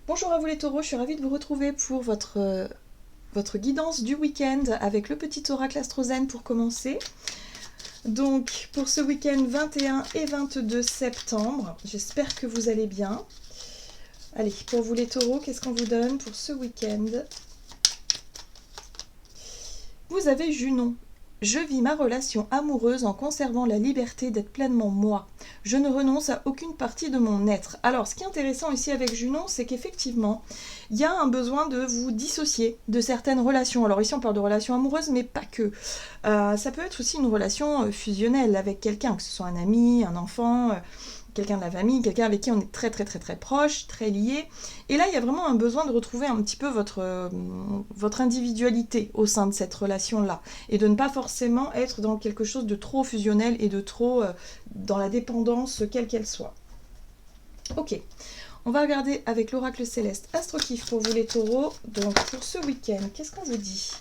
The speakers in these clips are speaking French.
Bonjour à vous les taureaux, je suis ravie de vous retrouver pour votre guidance du week-end avec le petit oracle astrozène pour commencer. Donc pour ce week-end 21 et 22 septembre, j'espère que vous allez bien. Allez, pour vous les taureaux, qu'est-ce qu'on vous donne pour ce week-end? Vous avez Junon. Je vis ma relation amoureuse en conservant la liberté d'être pleinement moi. Je ne renonce à aucune partie de mon être. Alors, ce qui est intéressant ici avec Junon, c'est qu'effectivement, il y a un besoin de vous dissocier de certaines relations. Alors ici, on parle de relations amoureuses, mais pas que. Ça peut être aussi une relation fusionnelle avec quelqu'un, que ce soit un ami, un enfant, quelqu'un de la famille, quelqu'un avec qui on est très très très très proche, très lié. Et là, il y a vraiment un besoin de retrouver un petit peu votre individualité au sein de cette relation-là. Et de ne pas forcément être dans quelque chose de trop fusionnel et de trop dans la dépendance, quelle qu'elle soit. Ok, on va regarder avec l'oracle céleste Astrokif pour vous les taureaux. Donc pour ce week-end, qu'est-ce qu'on vous dit?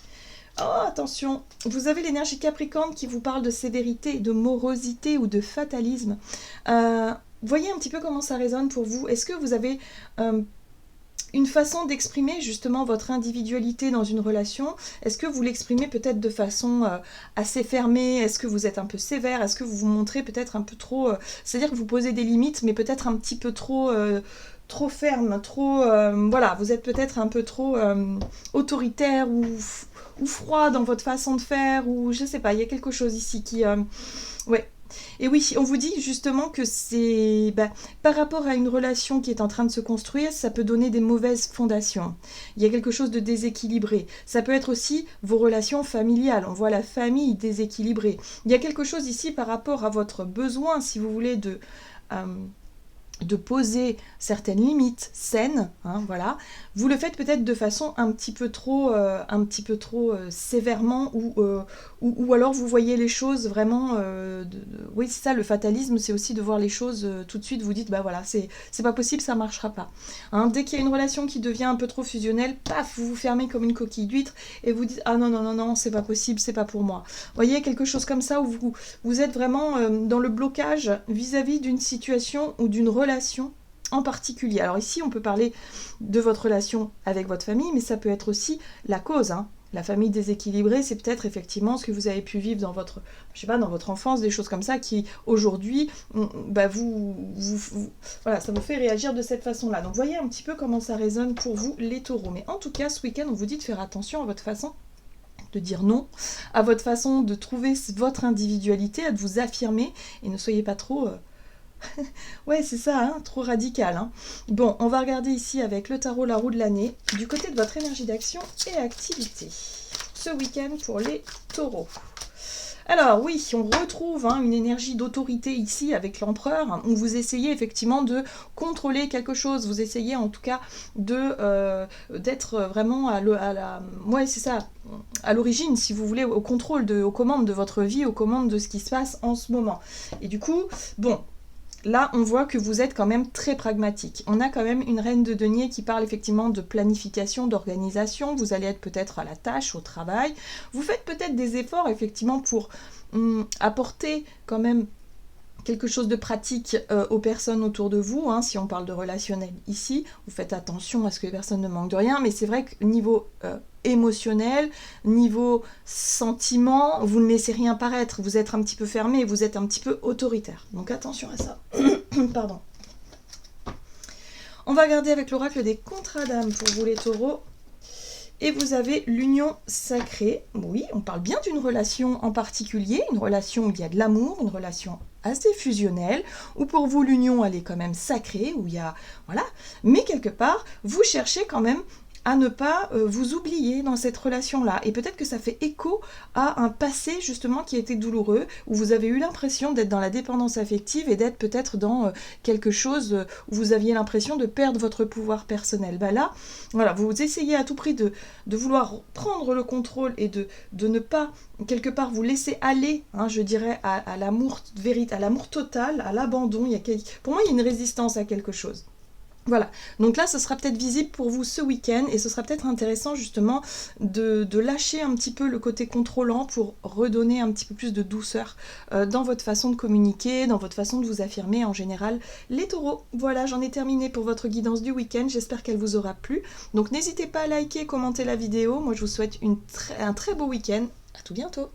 Oh, attention, vous avez l'énergie Capricorne qui vous parle de sévérité, de morosité ou de fatalisme. Voyez un petit peu comment ça résonne pour vous. Est-ce que vous avez une façon d'exprimer justement votre individualité dans une relation? Est-ce que vous l'exprimez peut-être de façon assez fermée? Est-ce que vous êtes un peu sévère? Est-ce que vous vous montrez peut-être un peu trop... c'est-à-dire que vous posez des limites, mais peut-être un petit peu trop ferme, trop... voilà, vous êtes peut-être un peu trop autoritaire ou froid dans votre façon de faire, ou je sais pas, il y a quelque chose ici qui... ouais. Et oui, on vous dit justement que c'est par rapport à une relation qui est en train de se construire, ça peut donner des mauvaises fondations. Il y a quelque chose de déséquilibré. Ça peut être aussi vos relations familiales. On voit la famille déséquilibrée. Il y a quelque chose ici par rapport à votre besoin, si vous voulez, de poser certaines limites saines, hein, voilà. Vous le faites peut-être de façon un petit peu trop sévèrement ou alors vous voyez les choses vraiment... oui, c'est ça, le fatalisme, c'est aussi de voir les choses tout de suite, vous dites, bah voilà, c'est pas possible, ça marchera pas. Hein, dès qu'il y a une relation qui devient un peu trop fusionnelle, paf, vous vous fermez comme une coquille d'huître et vous dites, ah non, non, non, non, c'est pas possible, c'est pas pour moi. Vous voyez, quelque chose comme ça où vous êtes vraiment dans le blocage vis-à-vis d'une situation ou d'une relation en particulier. Alors ici, on peut parler de votre relation avec votre famille, mais ça peut être aussi la cause. Hein. La famille déséquilibrée, c'est peut-être effectivement ce que vous avez pu vivre dans votre, je sais pas, dans votre enfance, des choses comme ça qui aujourd'hui, voilà, ça vous fait réagir de cette façon-là. Donc voyez un petit peu comment ça résonne pour vous, les taureaux. Mais en tout cas, ce week-end, on vous dit de faire attention à votre façon de dire non, à votre façon de trouver votre individualité, à de vous affirmer et ne soyez pas trop... ouais, c'est ça, hein, trop radical. Hein. Bon, on va regarder ici avec le tarot la roue de l'année, du côté de votre énergie d'action et activité. Ce week-end pour les taureaux. Alors oui, on retrouve une énergie d'autorité ici avec l'empereur, où vous essayez effectivement de contrôler quelque chose, vous essayez en tout cas d'être vraiment ouais, c'est ça, à l'origine, si vous voulez, au contrôle, aux commandes de votre vie, aux commandes de ce qui se passe en ce moment. Et du coup, bon... Là, on voit que vous êtes quand même très pragmatique. On a quand même une reine de denier qui parle effectivement de planification, d'organisation. Vous allez être peut-être à la tâche, au travail. Vous faites peut-être des efforts effectivement pour apporter quand même quelque chose de pratique aux personnes autour de vous, hein, si on parle de relationnel ici, vous faites attention à ce que les personnes ne manquent de rien, mais c'est vrai que niveau émotionnel, niveau sentiment, vous ne laissez rien paraître, vous êtes un petit peu fermé, vous êtes un petit peu autoritaire, donc attention à ça. Pardon. On va regarder avec l'oracle des contrats d'âme pour vous les taureaux. Et vous avez l'union sacrée. Oui, on parle bien d'une relation en particulier, une relation où il y a de l'amour, une relation assez fusionnelle, où pour vous l'union elle est quand même sacrée, où il y a... Voilà. Mais quelque part, vous cherchez quand même à ne pas vous oublier dans cette relation-là. Et peut-être que ça fait écho à un passé justement qui était douloureux, où vous avez eu l'impression d'être dans la dépendance affective et d'être peut-être dans quelque chose où vous aviez l'impression de perdre votre pouvoir personnel. Bah là, voilà, vous essayez à tout prix de vouloir prendre le contrôle et de ne pas, quelque part, vous laisser aller, hein, je dirais, à l'amour véritable, à l'amour total, à l'abandon. Pour moi, il y a une résistance à quelque chose. Voilà, donc là ce sera peut-être visible pour vous ce week-end et ce sera peut-être intéressant justement de lâcher un petit peu le côté contrôlant pour redonner un petit peu plus de douceur dans votre façon de communiquer, dans votre façon de vous affirmer en général. Les taureaux, voilà, j'en ai terminé pour votre guidance du week-end, j'espère qu'elle vous aura plu. Donc n'hésitez pas à liker, commenter la vidéo, moi je vous souhaite un très beau week-end, à tout bientôt.